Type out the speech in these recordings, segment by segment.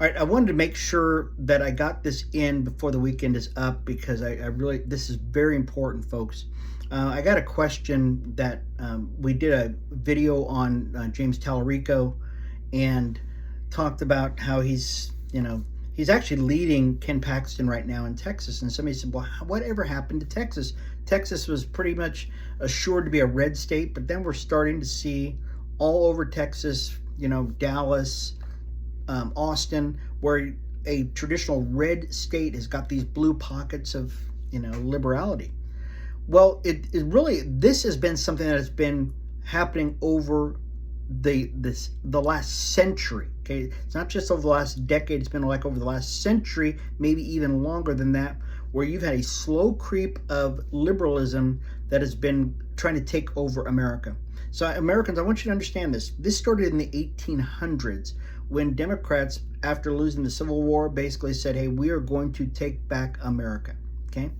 All right, I wanted to make sure that I got this in before the weekend is up because I really, this is very important, folks. I got a question that we did a video on James Tallarico and talked about how he's actually leading Ken Paxton right now in Texas. And somebody said, well, whatever happened to Texas? Texas was pretty much assured to be a red state, but then we're starting to see all over Texas, Dallas, Austin, where a traditional red state has got these blue pockets of, liberality. Well, it really, this has been something that has been happening over the last century. Okay, it's not just over the last decade; it's been like over the last century, maybe even longer than that, where you've had a slow creep of liberalism that has been trying to take over America. So, Americans, I want you to understand this. This started in the 1800s when Democrats, after losing the Civil War, basically said, "Hey, we are going to take back America." Okay.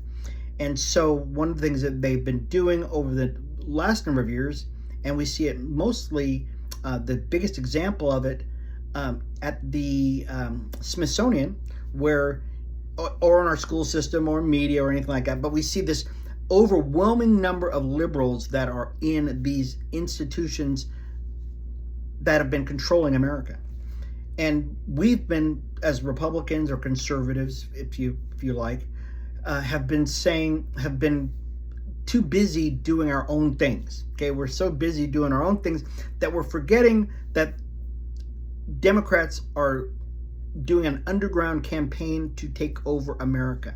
And so one of the things that they've been doing over the last number of years, and we see it mostly, the biggest example of it at the Smithsonian, or in our school system or media or anything like that, but we see this overwhelming number of liberals that are in these institutions that have been controlling America. And we've been, as Republicans or conservatives, if you like, have been too busy doing our own things. Okay, we're so busy doing our own things that we're forgetting that Democrats are doing an underground campaign to take over America.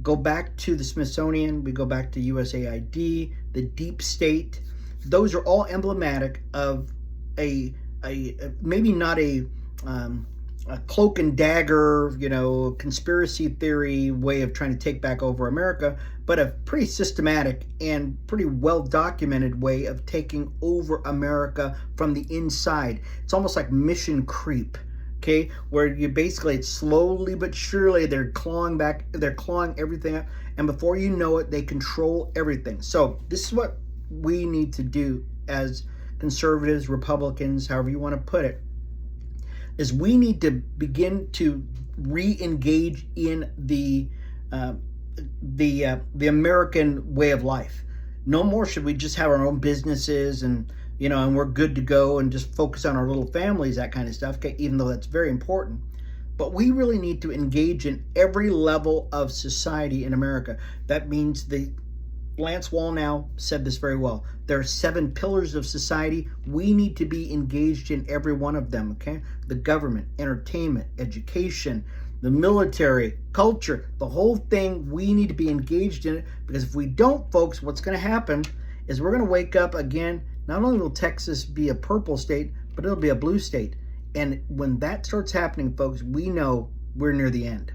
Go back to the Smithsonian, we go back to USAID, the deep state. Those are all emblematic of a maybe not a cloak and dagger, conspiracy theory way of trying to take back over America, but a pretty systematic and pretty well documented way of taking over America from the inside. It's almost like mission creep, okay, where you basically, it's slowly but surely they're clawing everything up, and before you know it, they control everything. So this is what we need to do as conservatives, Republicans, however you want to put it, is we need to begin to re-engage in the American way of life. No more should we just have our own businesses and we're good to go and just focus on our little families, that kind of stuff, okay, even though that's very important. But we really need to engage in every level of society in America. That means Lance Wallnau said this very well. There are 7 pillars of society. We need to be engaged in every one of them, okay? The government, entertainment, education, the military, culture, the whole thing, we need to be engaged in it, because if we don't, folks, what's going to happen is we're going to wake up again. Not only will Texas be a purple state, but it'll be a blue state. And when that starts happening, folks, we know we're near the end.